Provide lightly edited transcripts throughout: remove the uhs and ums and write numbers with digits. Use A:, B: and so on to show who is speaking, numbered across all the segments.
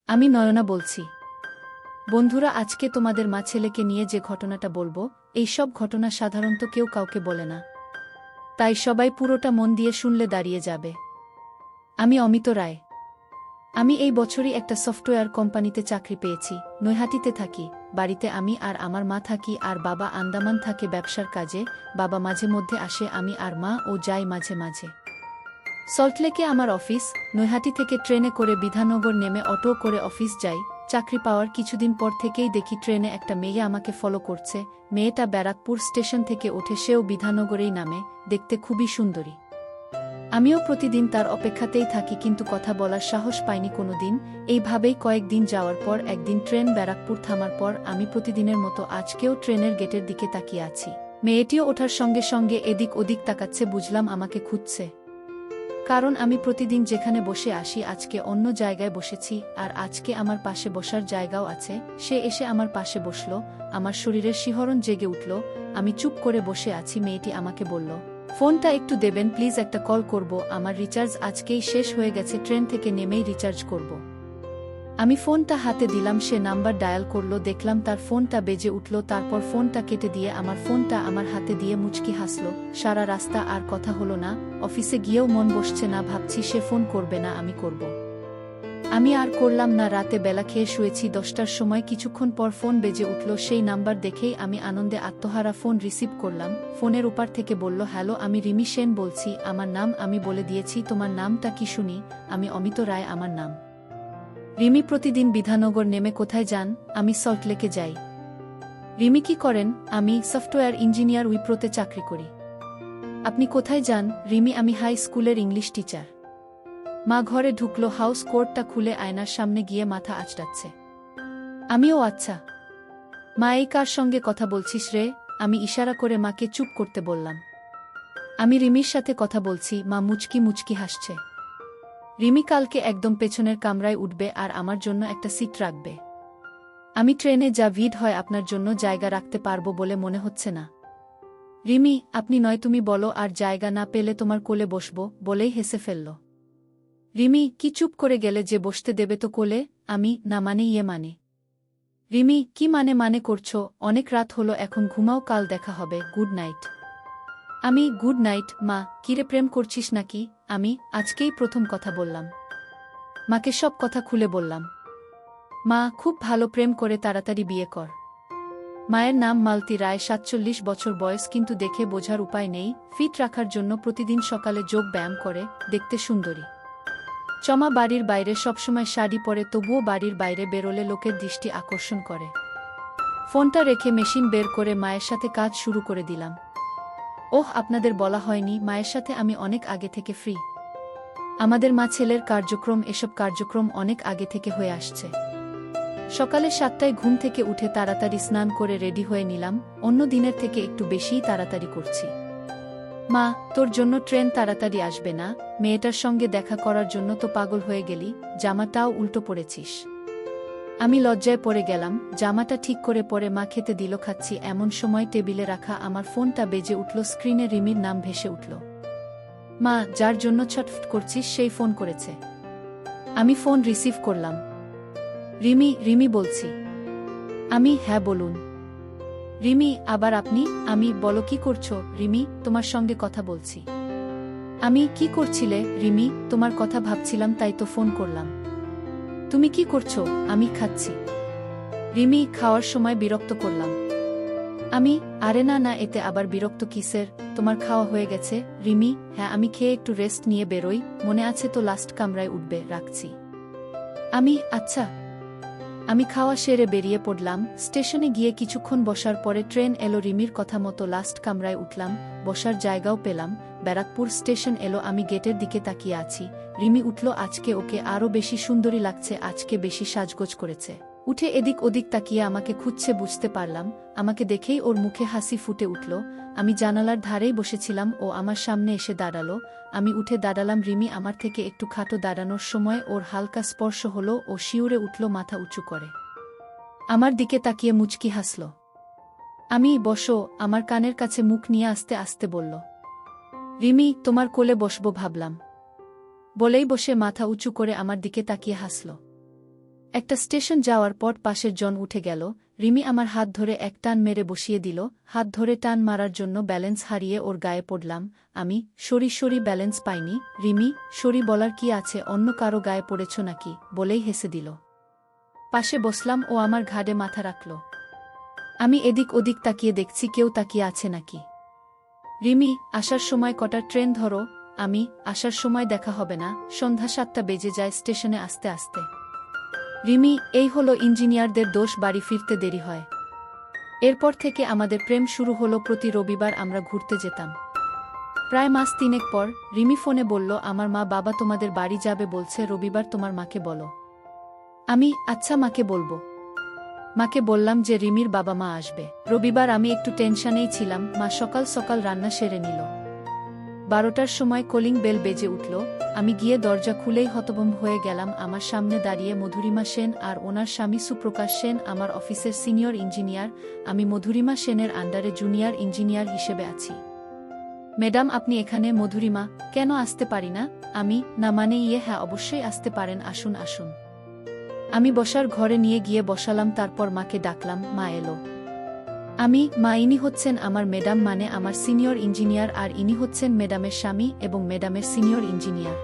A: আমি নয়না বলছি। বন্ধুরা, আজকে তোমাদের মা ছেলেকে নিয়ে যে ঘটনাটা বলবো, এই সব ঘটনা সাধারণত কেউ কাউকে বলে না। তাই সবাই পুরোটা মন দিয়ে শুনলে দাঁড়িয়ে যাবে। আমি অমিত রায়। আমি এই বছরই একটা সফটওয়্যার কোম্পানিতে চাকরি পেয়েছি। নৈহাটিতে থাকি। বাড়িতে আমি আর আমার মা থাকি, আর বাবা আন্দামান থাকে ব্যবসার কাজে। বাবা মাঝে মধ্যে আসে, আমি আর মা ও যাই মাঝে মাঝে। সল্টলেকে আমার অফিস। নৈহাটি থেকে ট্রেনে করে বিধাননগর নেমে অটো করে অফিস যাই। চাকরি পাওয়ার কিছুদিন পর থেকেই দেখি ট্রেনে একটা মেয়ে আমাকে ফলো করছে। মেয়েটা ব্যারাকপুর স্টেশন থেকে ওঠে, সেও বিধাননগরেই নামে। দেখতে খুবই সুন্দরী। আমিও প্রতিদিন তার অপেক্ষাতেই থাকি, কিন্তু কথা বলার সাহস পাইনি কোনোদিন। এইভাবেই কয়েকদিন যাওয়ার পর একদিন ট্রেন ব্যারাকপুর থামার পর আমি প্রতিদিনের মতো আজকেও ট্রেনের গেটের দিকে তাকিয়ে আছি। মেয়েটিও ওঠার সঙ্গে সঙ্গে এদিক ওদিক তাকাচ্ছে। বুঝলাম আমাকে খুঁজছে। কারণ আমি প্রতিদিন যেখানে বসে আসি আজকে অন্য জায়গায় বসেছি, আর আজকে আমার পাশে বসার জায়গাও আছে। সে এসে আমার পাশে বসল। আমার শরীরের শিহরণ জেগে উঠল। আমি চুপ করে বসে আছি। মেয়েটি আমাকে বলল, ফোনটা একটু দেবেন প্লিজ, একটা কল করব। আমার রিচার্জ আজকেই শেষ হয়ে গেছে, ট্রেন থেকে নেমেই রিচার্জ করব। আমি ফোনটা হাতে দিলাম। সে নাম্বার ডায়াল করল। দেখলাম তার ফোনটা বেজে উঠল। তারপর ফোনটা কেটে দিয়ে আমার ফোনটা আমার হাতে দিয়ে মুচকি হাসল। সারা রাস্তা আর কথা হলো না। অফিসে গিয়েও মন বসছে না। ভাবছি সে ফোন করবে না, আমি করব। আমি আর করলাম না। রাতে বেলা খেয়ে শুয়েছি। 10টার সময় কিছুক্ষণ পর ফোন বেজে উঠল। সেই নাম্বার দেখেই আমি আনন্দে আত্মহারা ফোন রিসিভ করলাম। ফোনের ওপার থেকে বলল, হ্যালো, আমি রিমি সেন বলছি। আমার নাম আমি বলে দিয়েছি। তোমার নামটা কি শুনি? আমি অমিত রায় আমার নাম। রিমি প্রতিদিন বিধাননগর নেমে কোথায় যান? আমি সল্টলেকে যাই। রিমি কি করেন? আমি সফটওয়্যার ইঞ্জিনিয়ার, উইপ্রোতে চাকরি করি। আপনি কোথায় যান? রিমি, আমি হাই স্কুলের ইংলিশ টিচার। মা ঘরে ঢুকলো। হাউস কোটটা খুলে আয়নার সামনে গিয়ে মাথা আঁচড়াচ্ছে। আমিও, আচ্ছা। মা, এই কার সঙ্গে কথা বলছিস রে? আমি ইশারা করে মাকে চুপ করতে বললাম। আমি রিমির সাথে কথা বলছি। মা মুচকি মুচকি হাসছে। রিমি কালকে একদম পেছনের কামরায় উঠবে আর আমার জন্য একটা সিট রাখবে। আমি ট্রেনে যা ভিড় হয়, আপনার জন্য জায়গা রাখতে পারবো বলে মনে হচ্ছে না। রিমি, আপনি নয় তুমি বলো, আর জায়গা না পেলে তোমার কোলে বসবো, বলেই হেসে ফেলল। রিমি, কি চুপ করে গেলে যে? বসতে দেবে তো কোলে। আমি, না মানে ইয়ে মানে। রিমি, কি মানে করছো? অনেক রাত হলো, এখন ঘুমাও, কাল দেখা হবে, গুড নাইট। আমি, গুড নাইট। মা, কিরে প্রেম করছিস নাকি? আমি, আজকেই প্রথম কথা বললাম। মাকে সব কথা খুলে বললাম। মা, খুব ভালো, প্রেম করে তাড়াতাড়ি বিয়ে কর। মায়ের নাম মালতী রায়, 47 বছর বয়স, কিন্তু দেখে বোঝার উপায় নেই। ফিট রাখার জন্য প্রতিদিন সকালে যোগ ব্যায়াম করে। দেখতে সুন্দরী। চমা বাড়ির বাইরে সবসময় শাড়ি পরে, তবুও বাড়ির বাইরে বেরোলে লোকের দৃষ্টি আকর্ষণ করে। ফোনটা রেখে মেশিন বের করে মায়ের সাথে কাজ শুরু করে দিলাম। ওহ, আপনাদের বলা হয়নি, মায়ের সাথে আমি অনেক আগে থেকে ফ্রি। আমাদের মা ছেলের কার্যক্রম, এসব কার্যক্রম অনেক আগে থেকে হয়ে আসছে। সকালে 7টায় ঘুম থেকে উঠে তাড়াতাড়ি স্নান করে রেডি হয়ে নিলাম। অন্য দিনের থেকে একটু বেশিই তাড়াতাড়ি করছি। মা, তোর জন্য ট্রেন তাড়াতাড়ি আসবে না? মেয়েটার সঙ্গে দেখা করার জন্য তো পাগল হয়ে গেলি। জামাটাও উল্টো পরেছিস। আমি লজ্জায় পড়ে গেলাম। জামাটা ঠিক করে পরে মা খেতে দিল। খাচ্ছি এমন সময় টেবিলে রাখা আমার ফোনটা বেজে উঠল। স্ক্রিনে রিমির নাম ভেসে উঠল। মা, যার জন্য ছটফট করছিস সেই ফোন করেছে। আমি ফোন রিসিভ করলাম। রিমি, রিমি বলছি। আমি, হ্যাঁ বলুন। রিমি, আবার আপনি? আমি, বলো কি করছো? রিমি, তোমার সঙ্গে কথা বলছি। আমি, কি করছিলে? রিমি, তোমার কথা ভাবছিলাম, তাই তো ফোন করলাম। তুমি কি করছো? আমি, খাচ্ছি। রিমি, খাওয়ার সময় বিরক্ত করলাম। আমি, আরে না না, এতে আবার বিরক্ত কিসের? তোমার খাওয়া হয়ে গেছে? রিমি, হ্যাঁ, আমি খেয়ে একটু রেস্ট নিয়ে বেরোই, মনে আছে তো লাস্ট কামরায় উঠবে, রাখছি। আমি, আচ্ছা। আমি খাওয়া সেরে বেরিয়ে পড়লাম। স্টেশনে গিয়ে কিছুক্ষণ বসার পরে ট্রেন এলো। রিমির কথা মতো লাস্ট কামরায় উঠলাম। বসার জায়গাও পেলাম। ব্যারাকপুর স্টেশন এলো। আমি গেটের দিকে তাকিয়ে আছি। রিমি উঠল। আজকে ওকে আরও বেশি সুন্দরী লাগছে। আজকে বেশি সাজগোজ করেছে। উঠে এদিক ওদিক তাকিয়ে আমাকে খুঁজছে, বুঝতে পারলাম। আমাকে দেখেই ওর মুখে হাসি ফুটে উঠল। আমি জানালার ধারেই বসেছিলাম, ও আমার সামনে এসে দাঁড়ালো। আমি উঠে দাঁড়ালাম। রিমি আমার থেকে একটু খাটো। দাঁড়ানোর সময় ওর হালকা স্পর্শ হলো। ও শিউরে উঠল, মাথা উঁচু করে আমার দিকে তাকিয়ে মুচকি হাসল। আমি, বসো। আমার কানের কাছে মুখ নিয়ে আস্তে আস্তে বলল, রিমি, তোমার কোলে বসবো ভাবলাম। বলেই বসে মাথা উঁচু করে আমার দিকে তাকিয়ে হাসল। একটা স্টেশন যাওয়ার পর পাশের জন উঠে গেল। রিমি আমার হাত ধরে এক টান মেরে বসিয়ে দিল। হাত ধরে টান মারার জন্য ব্যালেন্স হারিয়ে ওর গায়ে পড়লাম। আমি সরি ব্যালেন্স পাইনি। রিমি, সরি বলার কি আছে, অন্য কারো গায়ে পড়েছ নাকি, বলেই হেসে দিল। পাশে বসলাম, ও আমার ঘাড়ে মাথা রাখল। আমি এদিক ওদিক তাকিয়ে দেখছি কেউ তাকিয়ে আছে নাকি। রিমি, আসার সময় কটার ট্রেন ধরো? আমি, আসার সময় দেখা হবে না, সন্ধ্যা 7টা বেজে যায় স্টেশনে আসতে আসতে। রিমি, এই হলো ইঞ্জিনিয়ারদের দোষ, বাড়ি ফিরতে দেরি হয়। এরপর থেকে আমাদের প্রেম শুরু হলো। প্রতি রবিবার আমরা ঘুরতে যেতাম। প্রায় মাস 3 পর রিমি ফোনে বলল, আমার মা বাবা তোমাদের বাড়ি যাবে বলছে, রবিবার তোমার মাকে বলো। আমি, আচ্ছা মাকে বলবো। মাকে বললাম যে রিমির বাবা মা আসবে রবিবার। আমি একটু টেনশনেই ছিলাম। মা সকাল সকাল রান্না সেরে নিল। 12টার সময় কলিং বেল বেজে উঠল। আমি গিয়ে দরজা খুলেই হতভম্ব হয়ে গেলাম। আমার সামনে দাঁড়িয়ে মধুরিমা সেন আর ওনার স্বামী সুপ্রকাশ সেন, আমার অফিসের সিনিয়র ইঞ্জিনিয়ার। আমি মধুরিমা সেনের আন্ডারে জুনিয়র ইঞ্জিনিয়ার হিসেবে আছি। ম্যাডাম, আপনি এখানে? মধুরিমা, কেন আসতে পারি না? আমি, না মানে হ্যাঁ অবশ্যই আসতে পারেন, আসুন আসুন। আমি বসার ঘরে নিয়ে গিয়ে বসালাম, তারপর মাকে ডাকলাম। মা এলো। আমি, মা, ইনি হচ্ছেন আমার ম্যাডাম, মানে আমার সিনিয়র ইঞ্জিনিয়ার, আর ইনি হচ্ছেন ম্যাডামের স্বামী এবং ম্যাডামের সিনিয়র ইঞ্জিনিয়ার।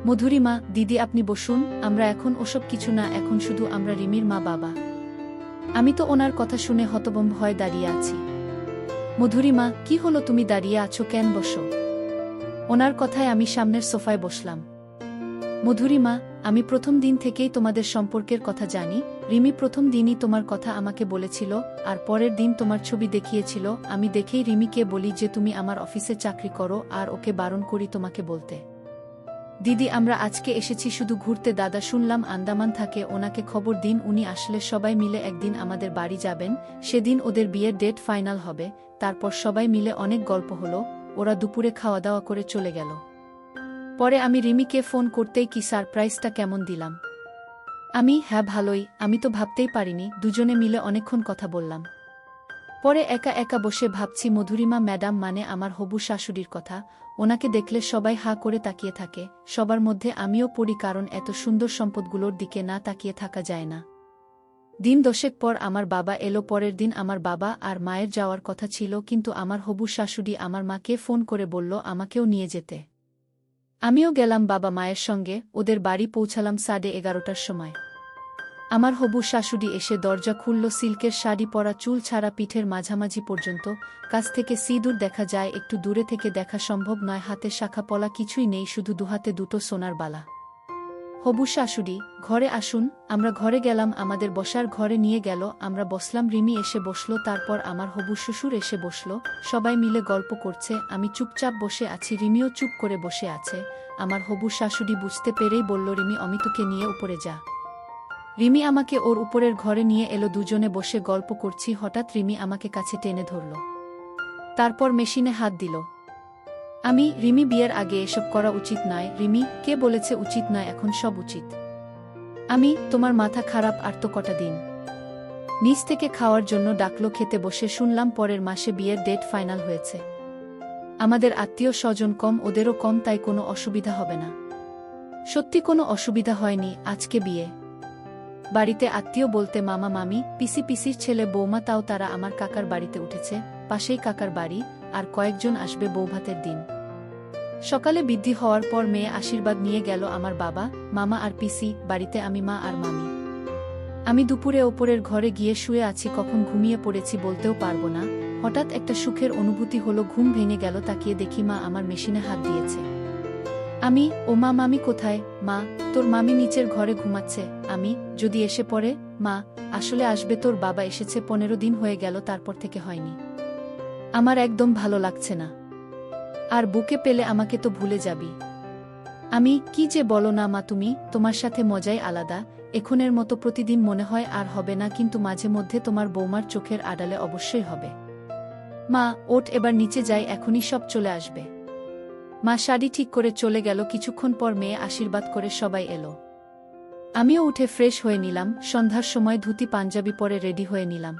A: মধুরিমা, দিদি আপনি বসুন। আমরা এখন ওসব কিছু না, এখন শুধু আমরা রিমির মা বাবা। আমি তো ওনার কথা শুনে হতভম্ব হয়ে দাঁড়িয়ে আছি। মধুরিমা, কি হলো, তুমি দাঁড়িয়ে আছো কেন, বসো। ওনার কথায় আমি সামনের সোফায় বসলাম। মধুরিমা, আমি প্রথম দিন থেকেই তোমাদের সম্পর্কের কথা জানি। রিমি প্রথম দিনই তোমার কথা আমাকে বলেছিল, আর পরের দিন তোমার ছবি দেখিয়েছিল। আমি দেখেই রিমিকে বলি যে তুমি আমার অফিসে চাকরি করো, আর ওকে বারণ করি তোমাকে বলতে। দিদি, আমরা আজকে এসেছি শুধু ঘুরতে। দাদা শুনলাম আন্দামান থাকে, ওনাকে খবর দিন, উনি আসলে সবাই মিলে একদিন আমাদের বাড়ি যাবেন। সেদিন ওদের বিয়ের ডেট ফাইনাল হবে। তারপর সবাই মিলে অনেক গল্প হলো। ওরা দুপুরে খাওয়া দাওয়া করে চলে গেল। পরে আমি রিমিকে ফোন করতেই কি সারপ্রাইজটা কেমন দিলাম। আমি, হ্যাঁ ভালোই। আমি তো ভাবতেই পারিনি। দুজনে মিলে অনেকক্ষণ কথা বললাম। পরে একা একা বসে ভাবছি মধুরিমা ম্যাডাম মানে আমার হবু শাশুড়ির কথা। ওনাকে দেখলে সবাই হা করে তাকিয়ে থাকে, সবার মধ্যে আমিও পড়ি, কারণ এত সুন্দর সম্পদগুলোর দিকে না তাকিয়ে থাকা যায় না। দিন 10 পর আমার বাবা এলো। পরের দিন আমার বাবা আর মায়ের যাওয়ার কথা ছিল, কিন্তু আমার হবু শাশুড়ি আমার মাকে ফোন করে বলল আমাকেও নিয়ে যেতে। আমিও গেলাম বাবা মায়ের সঙ্গে। ওদের বাড়ি পৌঁছালাম 11:30টার সময়। আমার হবু শাশুড়ি এসে দরজা খুলল। সিল্কের শাড়ি পরা, চুল ছাড়া, পিঠের মাঝামাঝি পর্যন্ত। কাছ থেকে সিঁদুর দেখা যায়, একটু দূরে থেকে দেখা সম্ভব নয়। হাতে শাখা পলা কিছুই নেই, শুধু দুহাতে দুটো সোনার বালা। হবু শাশুড়ি, ঘরে আসুন। আমরা ঘরে গেলাম। আমাদের বসার ঘরে নিয়ে গেল। আমরা বসলাম। রিমি এসে বসল, তারপর আমার হবু শ্বশুর এসে বসল। সবাই মিলে গল্প করছে। আমি চুপচাপ বসে আছি, রিমিও চুপ করে বসে আছে। আমার হবু শাশুড়ি বুঝতে পেরেই বলল, রিমি, অমিতকে নিয়ে উপরে যা। রিমি আমাকে ওর উপরের ঘরে নিয়ে এলো। দুজনে বসে গল্প করছি। হঠাৎ রিমি আমাকে কাছে টেনে ধরল। তারপর মেশিনে হাত দিল। আমি, রিমি, বিয়ের আগে এসব করা উচিত নয়। রিমি, কে বলেছে উচিত নয়, এখন সব উচিত। আমি, তোমার মাথা খারাপ, আর তো কটা দিন। নিচ থেকে খাওয়ার জন্য ডাকলো। খেতে বসে শুনলাম পরের মাসে বিয়ের ডেট ফাইনাল হয়েছে। আমাদের আত্মীয় স্বজন কম, ওদেরও কম, তাই কোনো অসুবিধা হবে না। সত্যি কোনো অসুবিধা হয়নি। আজকে বিয়ে বাড়িতে আত্মীয় বলতে মামা মামি, পিসি পিসির ছেলে বৌমা, তাও তারা আমার কাকার বাড়িতে উঠেছে। পাশেই কাকার বাড়ি, আর কয়েকজন আসবে বৌভাতের দিন। সকালে বৃদ্ধি হওয়ার পর মেয়ে আশীর্বাদ নিয়ে গেল আমার বাবা, মামা আর পিসি। বাড়িতে আমি, মা আর মামি। আমি দুপুরে ওপরের ঘরে গিয়ে শুয়ে আছি। কখন ঘুমিয়ে পড়েছি বলতেও পারবো না। হঠাৎ একটা সুখের অনুভূতি হলো। ঘুম ভেঙে গেল। তাকিয়ে দেখি মা আমার মেশিনে হাত দিয়েছে। আমি, ও মা, মামি কোথায়? মা, তোর মামি নিচের ঘরে ঘুমাচ্ছে। আমি, যদি এসে পড়ে? মা, আসলে আসবে, তোর বাবা এসেছে 15 দিন হয়ে গেল, তারপর থেকে হয়নি। আমার একদম ভালো লাগছে না। আর বুকে পেলে আমাকে তো ভুলে যাবি। আমি, কি যে বলো না মা তুমি, তোমার সাথে মজাই আলাদা। এখনের মতো প্রতিদিন মনে হয় আর হবে না, কিন্তু মাঝে মধ্যে তোমার বৌমার চোখের আড়ালে অবশ্যই হবে। মা, ওঠ, এবার নিচে যাই, এখনই সব চলে আসবে। মা শাড়ি ঠিক করে চলে গেল। কিছুক্ষণ পর মেয়ে আশীর্বাদ করে সবাই এলো। আমিও উঠে ফ্রেশ হয়ে নিলাম। সন্ধ্যার সময় ধুতি পাঞ্জাবি পরে রেডি হয়ে নিলাম।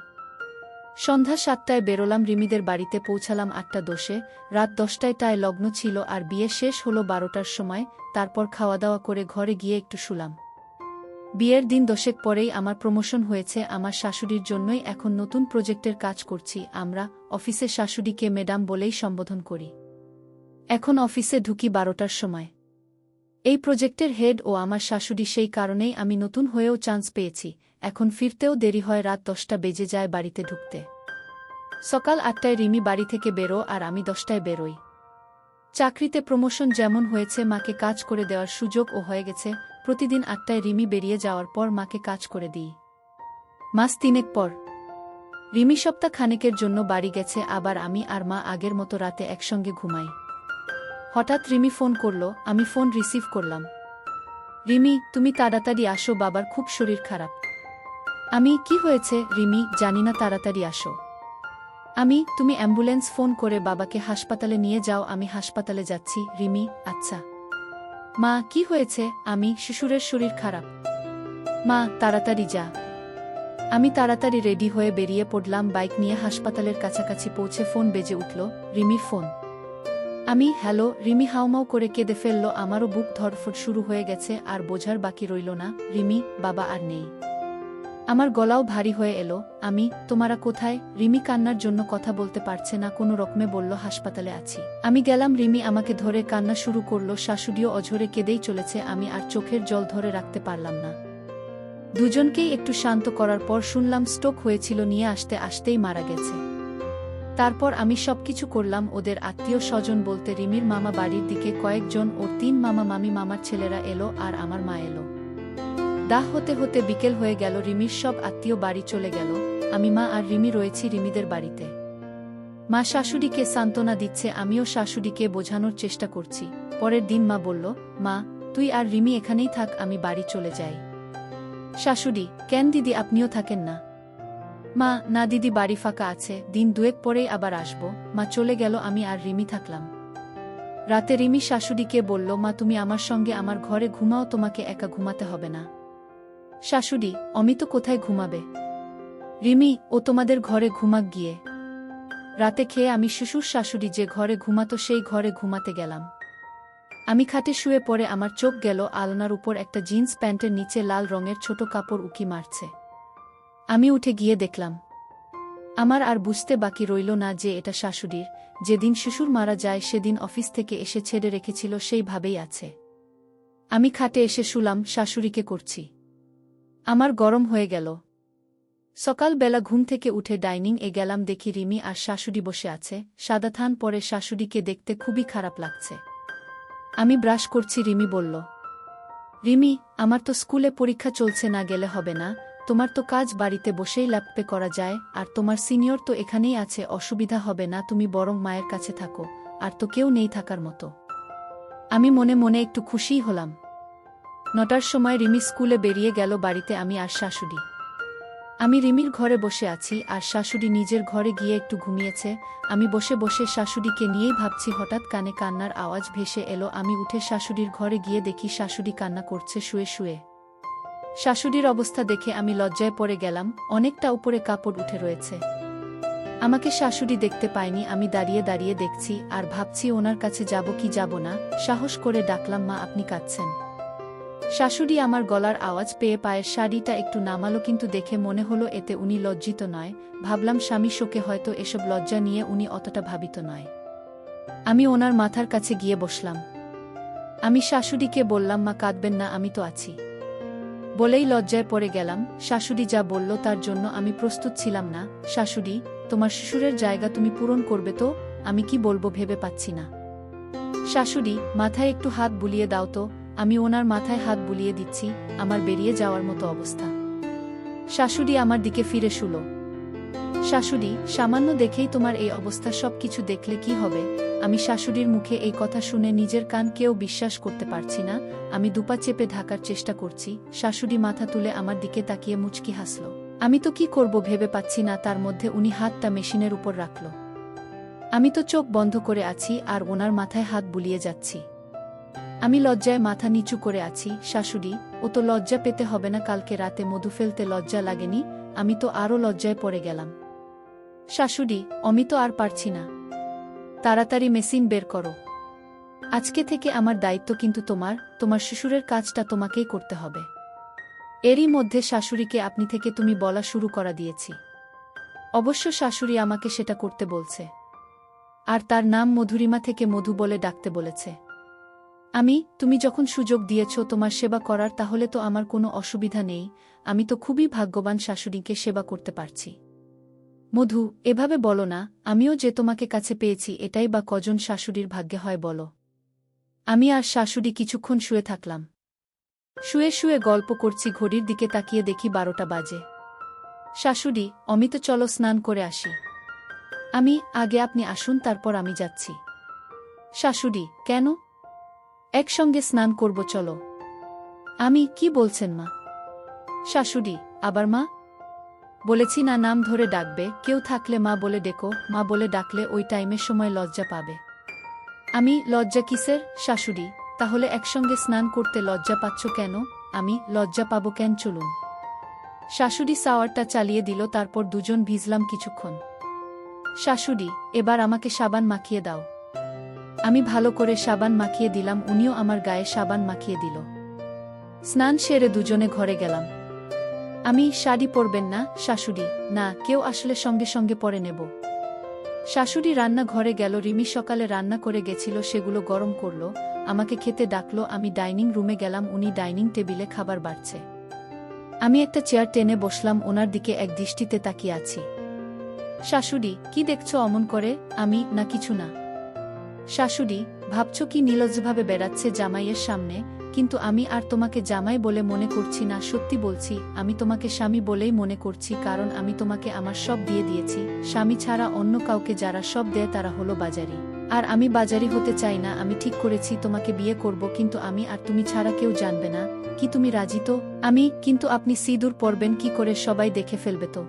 A: সন্ধ্যা 7টায় বেরোলাম। রিমিদের বাড়িতে পৌঁছালাম 8টা 10-এ। রাত 10টায় লগ্ন ছিল, আর বিয়ে শেষ হলো 12টার সময়। তারপর খাওয়া দাওয়া করে ঘরে গিয়ে একটু শুলাম। বিয়ের দিন 10 পরেই আমার প্রমোশন হয়েছে, আমার শাশুড়ির জন্যই এখন নতুন প্রজেক্টের কাজ করছি। আমরা অফিসে শাশুড়িকে ম্যাডাম বলেই সম্বোধন করি। এখন অফিসে ঢুকি 12টার সময়। এই প্রজেক্টের হেড ও আমার শাশুড়ি, সেই কারণেই আমি নতুন হয়েও চান্স পেয়েছি। এখন ফিরতেও দেরি হয়, রাত 10টা বেজে যায় বাড়িতে ঢুকতে। সকাল 8টায় রিমি বাড়ি থেকে বেরো আর আমি 10টায় বেরোই। চাকরিতে প্রমোশন যেমন হয়েছে, মাকে কাজ করে দেওয়ার সুযোগও হয়ে গেছে। প্রতিদিন 8টায় রিমি বেরিয়ে যাওয়ার পর মাকে কাজ করে দিই। মাস 3 পর রিমি সপ্তাহ খানেকের জন্য বাড়ি গেছে, আবার আমি আর মা আগের মতো রাতে একসঙ্গে ঘুমাই। হঠাৎ রিমি ফোন করল, আমি ফোন রিসিভ করলাম। রিমি, তুমি তাড়াতাড়ি আসো, বাবার খুব শরীর খারাপ। আমি, কি হয়েছে রিমি? জানি না, তাড়াতাড়ি আসো। আমি, তুমি অ্যাম্বুলেন্স ফোন করে বাবাকে হাসপাতালে নিয়ে যাও। আমি হাসপাতালে যাচ্ছি। রিমি, আচ্ছা। মা, কি হয়েছে? আমি, শ্বশুরের শরীর খারাপ। মা, তাড়াতাড়ি যা। আমি তাড়াতাড়ি রেডি হয়ে বেরিয়ে পড়লাম। বাইক নিয়ে হাসপাতালের কাছাকাছি পৌঁছে ফোন বেজে উঠল, রিমির ফোন। আমি, হ্যালো। রিমি হাউমাউ করে কেঁদে ফেলল। আমারও বুক ধড়ফড় শুরু হয়ে গেছে, আর বোঝার বাকি রইল না, রিমি, বাবা আর নেই। আমার গলাও ভারী হয়ে এলো। আমি, তোমারা কোথায়? রিমি কান্নার জন্য কথা বলতে পারছে না, কোনো রকমে বলল হাসপাতালে আছি। আমি গেলাম। রিমি আমাকে ধরে কান্না শুরু করল। শাশুড়িও অঝরে কেঁদেই চলেছে। আমি আর চোখের জল ধরে রাখতে পারলাম না। দুজনকেই একটু শান্ত করার পর শুনলাম স্ট্রোক হয়েছিল, নিয়ে আসতে আসতেই মারা গেছে। তারপর আমি সবকিছু করলাম। ওদের আত্মীয় স্বজন বলতে রিমির মামা বাড়ির দিকে কয়েকজন, ওর 3 মামা মামি, মামার ছেলেরা এলো, আর আমার মা এলো। দাহ হতে হতে বিকেল হয়ে গেল। রিমির সব আত্মীয় বাড়ি চলে গেল। আমি, মা আর রিমি রয়েছি রিমিদের বাড়িতে। মা শাশুড়িকে সান্ত্বনা দিচ্ছে, আমিও শাশুড়িকে বোঝানোর চেষ্টা করছি। পরের দিন মা বলল, মা, তুই আর রিমি এখানেই থাক, আমি বাড়ি চলে যাই। শাশুড়ি, কেন দিদি, আপনিও থাকেন না? মা, না দিদি, বাড়ি ফাঁকা আছে, দিন 2 পরেই আবার আসব। মা চলে গেল, আমি আর রিমি থাকলাম। রাতে রিমি শাশুড়িকে বলল, মা, তুমি আমার সঙ্গে আমার ঘরে ঘুমাও, তোমাকে একা ঘুমাতে হবে না। শাশুড়ি, অমিত কোথায় ঘুমাবে? রিমি, ও তোমাদের ঘরে ঘুমাক গিয়ে। রাতে খেয়ে আমি শ্বশুর শাশুড়ি যে ঘরে ঘুমাতো সেই ঘরে ঘুমাতে গেলাম। আমি খাটে শুয়ে পড়ে আমার চোখ গেল আলনার উপর একটা জিন্স প্যান্টের নিচে লাল রঙের ছোট কাপড় উকি মারছে। আমি উঠে গিয়ে দেখলাম। আমার আর বুঝতে বাকি রইল না যে এটা শাশুড়ির। যেদিন শ্বশুর মারা যায় সেদিন অফিস থেকে এসে ছেড়ে রেখেছিল, সেইভাবেই আছে। আমি খাটে এসে শুলাম, শাশুড়িকে করছি। আমার গরম হয়ে গেল। সকালবেলা ঘুম থেকে উঠে ডাইনিং এ গেলাম, দেখি রিমি আর শাশুড়ি বসে আছে। সাদা থান পরে শাশুড়িকে দেখতে খুবই খারাপ লাগছে। আমি ব্রাশ করছি। রিমি বলল, রিমি, আমার তো স্কুলে পরীক্ষা চলছে, না গেলে হবে না। তোমার তো কাজ বাড়িতে বসেই ল্যাপটপে করা যায়, আর তোমার সিনিয়র তো এখানেই আছে, অসুবিধা হবে না, তুমি বরং মায়ের কাছে থাকো, আর তো কেউ নেই থাকার মতো। আমি মনে মনে একটু খুশিই হলাম। 9টার সময় রিমি স্কুলে বেরিয়ে গেল, বাড়িতে আমি আর শাশুড়ি। আমি রিমির ঘরে বসে আছি, আর শাশুড়ি নিজের ঘরে গিয়ে একটু ঘুমিয়েছে। আমি বসে বসে শাশুড়িকে নিয়েই ভাবছি। হঠাৎ কানে কান্নার আওয়াজ ভেসে এলো। আমি উঠে শাশুড়ির ঘরে গিয়ে দেখি শাশুড়ি কান্না করছে শুয়ে শুয়ে। শাশুড়ির অবস্থা দেখে আমি লজ্জায় পড়ে গেলাম। অনেকটা উপরে কাপড় উঠে রয়েছে। আমাকে শাশুড়ি দেখতে পায়নি। আমি দাঁড়িয়ে দাঁড়িয়ে দেখছি আর ভাবছি ওনার কাছে যাব কি যাব না। সাহস করে ডাকলাম, মা, আপনি কাঁদছেন? শাশুড়ি আমার গলার আওয়াজ পেয়ে পায়ের শাড়িটা একটু নামালো, কিন্তু দেখে মনে হলো এতে উনি লজ্জিত নয়। ভাবলাম স্বামী শোকে হয়তো এসব লজ্জা নিয়ে উনি অতটা ভাবিত নয়। আমি ওনার মাথার কাছে গিয়ে বসলাম। আমি শাশুড়িকে বললাম, মা, কাঁদবেন না, আমি তো আছি। বলেই লজ্জায় পড়ে গেলাম। শাশুড়ি যা বলল তার জন্য আমি প্রস্তুত ছিলাম না। শাশুড়ি, তোমার শ্বশুরের জায়গা তুমি পূরণ করবে তো? আমি কি বলবো ভেবে পাচ্ছি না। শাশুড়ি, মাথায় একটু হাত বুলিয়ে দাও তো। আমি ওনার মাথায় হাত বুলিয়ে দিচ্ছি। আমার বেরিয়ে যাওয়ার মতো অবস্থা। শাশুড়ি আমার দিকে ফিরে শুল। শাশুড়ি, সামান্য দেখেই তোমার এই অবস্থা, সব কিছু দেখলে কি হবে? আমি শাশুড়ির মুখে এই কথা শুনে নিজের কান কেউ বিশ্বাস করতে পারছি না। আমি দুপা চেপে ঢাকার চেষ্টা করছি। শাশুড়ি মাথা তুলে আমার দিকে তাকিয়ে মুচকি হাসল। আমি তো কি করব ভেবে পাচ্ছি না। তার মধ্যে উনি হাতটা মেশিনের উপর রাখল। আমি তো চোখ বন্ধ করে আছি আর ওনার মাথায় হাত বুলিয়ে যাচ্ছি। আমি লজ্জায় মাথা নিচু করে আছি। শাশুড়ি, ও তো লজ্জা পেতে হবে না, কালকে রাতে মধু ফেলতে লজ্জা লাগেনি? আমি তো আরও লজ্জায় পড়ে গেলাম। শাশুড়ি, অমিত আর পারছি না, তাড়াতাড়ি মেশিন বের করো। আজকে থেকে আমার দায়িত্ব কিন্তু তোমার শ্বশুরের কাজটা তোমাকেই করতে হবে। এরই মধ্যে শাশুড়িকে আপনি থেকে তুমি বলা শুরু করা দিয়েছি। অবশ্য শাশুড়ি আমাকে সেটা করতে বলছে। আর তার নাম মধুরিমা থেকে মধু বলে ডাকতে বলেছে। তুমি যখন সুযোগ দিয়েছ তোমার সেবা করার, তাহলে তো আমার কোনো অসুবিধা নেই। আমি তো খুবই ভাগ্যবান শাশুড়িকে সেবা করতে পারছি। মধু, এভাবে বলো না, আমিও যে তোমাকে কাছে পেয়েছি এটাই বা কজন শাশুড়ির ভাগ্যে হয় বলো। আমি আর শাশুড়ি কিছুক্ষণ শুয়ে থাকলাম। শুয়ে শুয়ে গল্প করছি, ঘড়ির দিকে তাকিয়ে দেখি 12টা বাজে। শাশুড়ি, অমিত চলো স্নান করে আসি। আগে আপনি আসুন, তারপর আমি যাচ্ছি। শাশুড়ি, কেন? একসঙ্গে স্নান করব চলো। কি বলছেন মা? শাশুড়ি, আবার মা? বলেছি না, নাম ধরে ডাকবে, কেউ থাকলে মা বলে ডেকো। মা বলে ডাকলে ওই টাইমের সময় লজ্জা পাবে। লজ্জা কিসের? শাশুড়ি, তাহলে একসঙ্গে স্নান করতে লজ্জা পাচ্ছ কেন? লজ্জা পাবো কেন? চলুন। শাশুড়ি শাওয়ারটা চালিয়ে দিল, তারপর দুজন ভিজলাম কিছুক্ষণ। শাশুড়ি, এবার আমাকে সাবান মাখিয়ে দাও। আমি ভালো করে সাবান মাখিয়ে দিলাম, উনিও আমার গায়ে সাবান মাখিয়ে দিল। স্নান সেরে দুজনে ঘরে গেলাম। শাড়ি পরবেন না শাশুড়ি? না, কেউ আসলে সঙ্গে সঙ্গে পরে নেব। শাশুড়ি রান্না ঘরে গেল। রিমি সকালে রান্না করে গেছিল, সেগুলো গরম করল, আমাকে খেতে ডাকলো। আমি ডাইনিং রুমে গেলাম, উনি ডাইনিং টেবিলে খাবার বাড়ছে। আমি একটা চেয়ার টেনে বসলাম, ওনার দিকে এক দৃষ্টিতে তাকিয়ে আছি। শাশুড়ি, কি দেখছো অমন করে? না কিছু না। শাশুড়ি, ভাবছ কি নির্লজ্জভাবে বেড়াচ্ছে জামাইয়ের সামনে? কিন্তু আমি আর তোমাকে জামাই বলে মনে করছি না, সত্যি বলছি, আমি তোমাকে স্বামী বলেই মনে করছি, কারণ আমি তোমাকে আমার সব দিয়ে দিয়েছি। স্বামী ছাড়া অন্য কাউকে যারা সব দেয় তারা হলো বাজারি। আর আমি বাজারি হতে চাই না। আমি ঠিক করেছি তোমাকে বিয়ে করব, কিন্তু আমি আর তুমি ছাড়া কেউ জানবে না। কি তুমি রাজি তো? কিন্তু আপনি সিঁদুর পরবেন কি করে? সবাই দেখে ফেলবে তো।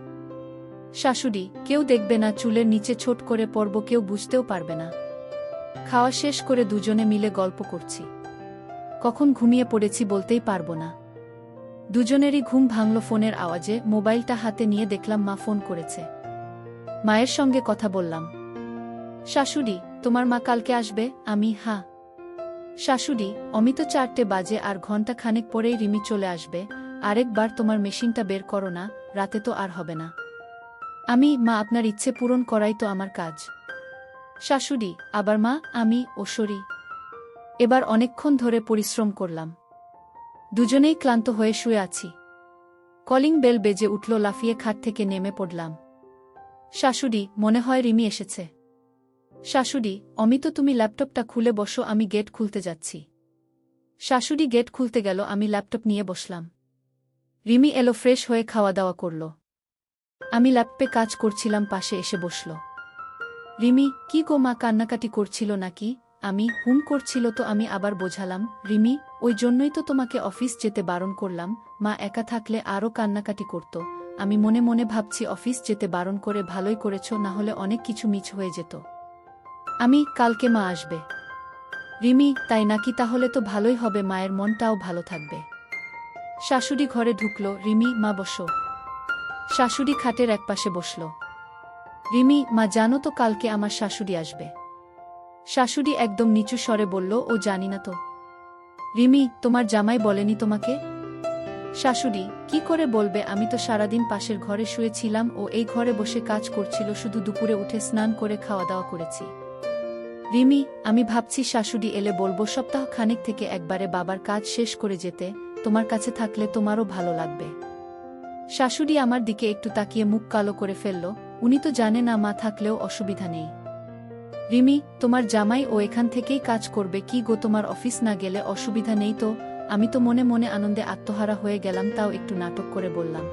A: শাশুড়ি, কেউ দেখবে না, চুলের নিচে ছোট করে পরব, কেউ বুঝতেও পারবে না। খাওয়া শেষ করে দুজনে মিলে গল্প করছি। কখন ঘুমিয়ে পড়েছি বলতেই পারবো না। দুজনেরই ঘুম ভাঙল ফোনের আওয়াজে। মোবাইলটা হাতে নিয়ে দেখলাম মা ফোন করেছে। মায়ের সঙ্গে কথা বললাম। শাশুড়ি, তোমার মা কালকে আসবে? হ্যাঁ। শাশুড়ি, অমিত 4টে বাজে, আর ঘণ্টা খানেক পরেই রিমি চলে আসবে। আরেকবার তোমার মেশিনটা বের করো না, রাতে তো আর হবে না। মা, আপনার ইচ্ছে পূরণ করাই তো আমার কাজ। শাশুড়ি, আবার মা? সরি। এবার অনেকক্ষণ ধরে পরিশ্রম করলাম। দুজনেই ক্লান্ত হয়ে শুয়ে আছি। কলিং বেল বেজে উঠল, লাফিয়ে খাট থেকে নেমে পড়লাম। শাশুড়ি, মনে হয় রিমি এসেছে। শাশুড়ি, অমিত তুমি ল্যাপটপটা খুলে বসো, আমি গেট খুলতে যাচ্ছি। শাশুড়ি গেট খুলতে গেল, আমি ল্যাপটপ নিয়ে বসলাম। রিমি এলো, ফ্রেশ হয়ে খাওয়া দাওয়া করল। আমি ল্যাপটপে কাজ করছিলাম, পাশে এসে বসল। রিমি, কি গো মা কান্নাকাটি করছিল নাকি? হুম করছিল তো। আমি আবার বোঝালাম, রিমি, ওই জন্যই তো তোমাকে অফিস যেতে বারণ করলাম। মা একা থাকলে আরও কান্নাকাটি করত। আমি মনে মনে ভাবছি অফিস যেতে বারণ করে ভালোই করেছ, না হলে অনেক কিছু মিস হয়ে যেত। কালকে মা আসবে। রিমি, তাই নাকি? তাহলে তো ভালোই হবে, মায়ের মনটাও ভালো থাকবে। শাশুড়ি ঘরে ঢুকল। রিমি, মা বসো। শাশুড়ি খাটের একপাশে বসল। রিমি, মা জানো তো কালকে আমার শাশুড়ি আসবে? শাশুড়ি একদম নিচু স্বরে বলল, ও জানি না তো। রিমি, তোমার জামাই বলেনি তোমাকে? শাশুড়ি, কি করে বলবে? আমি তো সারাদিন পাশের ঘরে শুয়েছিলাম, ও এই ঘরে বসে কাজ করছিল, শুধু দুপুরে উঠে স্নান করে খাওয়া দাওয়া করেছি। রিমি, আমি ভাবছি শাশুড়ি এলে বলবো সপ্তাহ খানেক থেকে একবারে বাবার কাজ শেষ করে যেতে, তোমার কাছে থাকলে তোমারও ভালো লাগবে। শাশুড়ি আমার দিকে একটু তাকিয়ে মুখ কালো করে ফেলল। উনি তো জানে না মা থাকলেও অসুবিধা নেই। রিমি, তোমার জামাই ও এখান থেকেই কাজ করবে কি গো? তোমার অফিস না গেলে অসুবিধা নেই তো? আমি তো মনে মনে আনন্দে আত্মহারা হয়ে গেলাম, তাও একটু নাটক করে বললাম।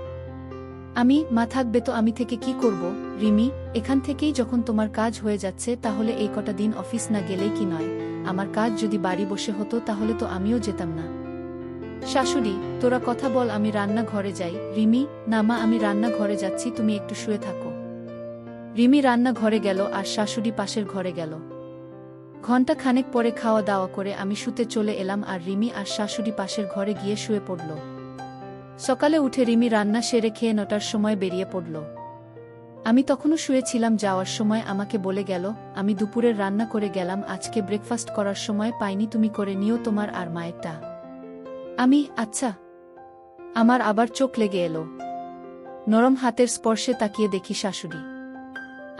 A: মা থাকবে তো, আমি থেকে কি করব? রিমি, এখান থেকেই যখন তোমার কাজ হয়ে যাচ্ছে, তাহলে এই কটা দিন অফিস না গেলেই কি নয়? আমার কাজ যদি বাড়ি বসে হতো তাহলে তো আমিও যেতাম না। শাশুড়ি, তোরা কথা বল, আমি রান্না ঘরে যাই। রিমি, না মা, আমি রান্না ঘরে যাচ্ছি, তুমি একটু শুয়ে থাকো। রিমি রান্না ঘরে গেল, আর শাশুড়ি পাশের ঘরে গেল। ঘণ্টা খানেক পরে খাওয়া দাওয়া করে আমি শুতে চলে এলাম, আর রিমি আর শাশুড়ি পাশের ঘরে গিয়ে শুয়ে পড়ল। সকালে উঠে রিমি রান্না সেরে খেয়ে 9টার সময় বেরিয়ে পড়ল। আমি তখনও শুয়েছিলাম। যাওয়ার সময় আমাকে বলে গেল, আমি দুপুরের রান্না করে গেলাম, আজকে ব্রেকফাস্ট করার সময় পাইনি, তুমি করে নিও তোমার আর মায়েরটা। আচ্ছা। আমার আবার চোখ লেগে এলো। নরম হাতের স্পর্শে তাকিয়ে দেখি শাশুড়ি।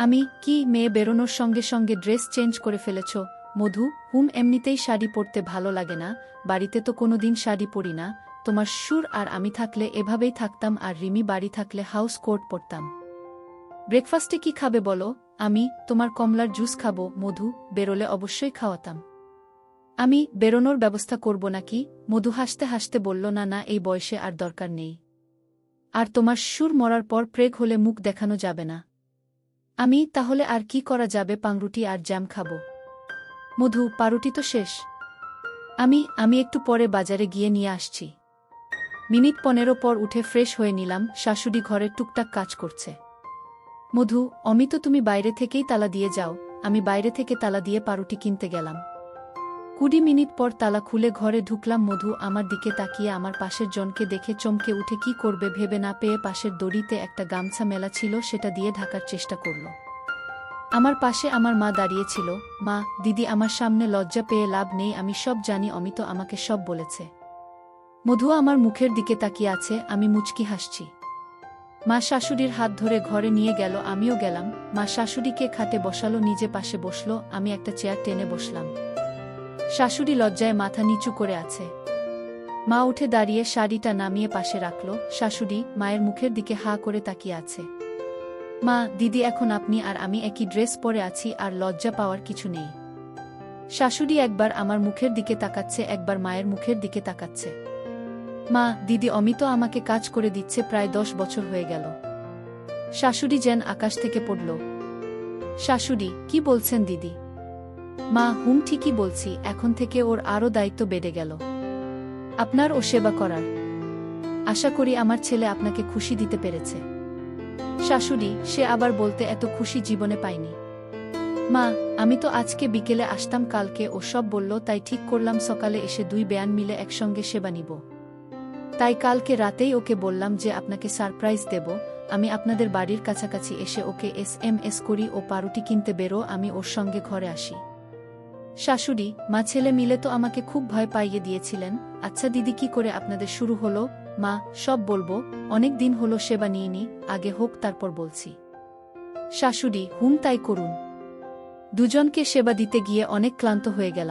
A: আমি কি মেয়ে বেরোনোর সঙ্গে সঙ্গে ড্রেস চেঞ্জ করে ফেলেছ? মধু, এমনিতেই শাড়ি পরতে ভালো লাগে না, বাড়িতে তো কোনোদিন শাড়ি পরি না, তোমার সুর আর আমি থাকলে এভাবেই থাকতাম আর রিমি বাড়ি থাকলে হাউস কোট পরতাম। ব্রেকফাস্টে কি খাবে বলো? আমি তোমার কমলার জুস খাবো। মধু, বেরোলে অবশ্যই খাওয়াতাম। আমি বেরোনোর ব্যবস্থা করব নাকি? মধু হাসতে হাসতে বলল, না না, এই বয়সে আর দরকার নেই। আর তোমার সুর মরার পর প্রেগ হলে মুখ দেখানো যাবে না। আমি তাহলে আর কি করা যাবে? পাউরুটি আর জ্যাম খাবো। মধু, পাউরুটি তো শেষ। আমি একটু পরে বাজারে গিয়ে নিয়ে আসছি। মিনিট 15 পর উঠে ফ্রেশ হয়ে নিলাম। শাশুড়ি ঘরের টুকটাক কাজ করছে। মধু, অমিত তুমি বাইরে থেকেই তালা দিয়ে যাও। আমি বাইরে থেকে তালা দিয়ে পাউরুটি কিনতে গেলাম। 20 মিনিট পর তালা খুলে ঘরে ঢুকলাম। মধু আমার দিকে তাকিয়ে আমার পাশের জনকে দেখে চমকে উঠে কি করবে ভেবে না পেয়ে পাশের দড়িতে একটা গামছা মেলা ছিল, সেটা দিয়ে ঢাকার চেষ্টা করল। আমার পাশে আমার মা দাঁড়িয়েছিল। মা, দিদি আমার সামনে লজ্জা পেয়ে লাভ নেই, আমি সব জানি, অমিত আমাকে সব বলেছে। মধু আমার মুখের দিকে তাকিয়ে আছে, আমি মুচকি হাসছি। মা শাশুড়ির হাত ধরে ঘরে নিয়ে গেল, আমিও গেলাম। মা শাশুড়িকে খাটে বসালো, নিজে পাশে বসলো, আমি একটা চেয়ার টেনে বসলাম। শাশুড়ি লজ্জায় মাথা নিচু করে আছে। মা উঠে দাঁড়িয়ে শাড়িটা নামিয়ে পাশে রাখল। শাশুড়ি মায়ের মুখের দিকে হা করে তাকিয়ে আছে। মা, দিদি, এখন আপনি আর আমি একই ড্রেস পরে আছি, আর লজ্জা পাওয়ার কিছু নেই। শাশুড়ি একবার আমার মুখের দিকে তাকাচ্ছে, একবার মায়ের মুখের দিকে তাকাচ্ছে। মা, দিদি, অমিত আমাকে কাজ করে দিচ্ছে, প্রায় 10 বছর হয়ে গেল। শাশুড়ি যেন আকাশ থেকে পড়ল। শাশুড়ি, কি বলছেন দিদি? মা, ঠিকই বলছি, এখন থেকে ওর আরও দায়িত্ব বেড়ে গেল, আপনার ও সেবা করার। আশা করি আমার ছেলে আপনাকে খুশি দিতে পেরেছে। শাশুড়ি, সে আবার বলতে, এত খুশি জীবনে পাইনি। মা, আমি তো আজকে বিকেলে আসতাম, কালকে ও সব বলল, তাই ঠিক করলাম সকালে এসে 2 বেয়ান মিলে একসঙ্গে সেবা নিব। তাই কালকে রাতেই ওকে বললাম যে আপনাকে সারপ্রাইজ দেব, আমি আপনাদের বাড়ির কাছাকাছি এসে ওকে SMS করি, ও পাউরুটি কিনতে বেরো, আমি ওর সঙ্গে ঘরে আসি। শাশুড়ি, মা, ছেলে মিলে তো আমাকে খুব ভয় পাইয়ে দিয়েছিলেন। আচ্ছা দিদি, কি করে আপনাদের শুরু হলো? মা, সব বলবো, অনেক দিন হলো সেবা নিইনি, আগে হোক তারপর বলছি। শাশুড়ি, তাই করুন। দুজনকে সেবা দিতে গিয়ে অনেক ক্লান্ত হয়ে গেলাম।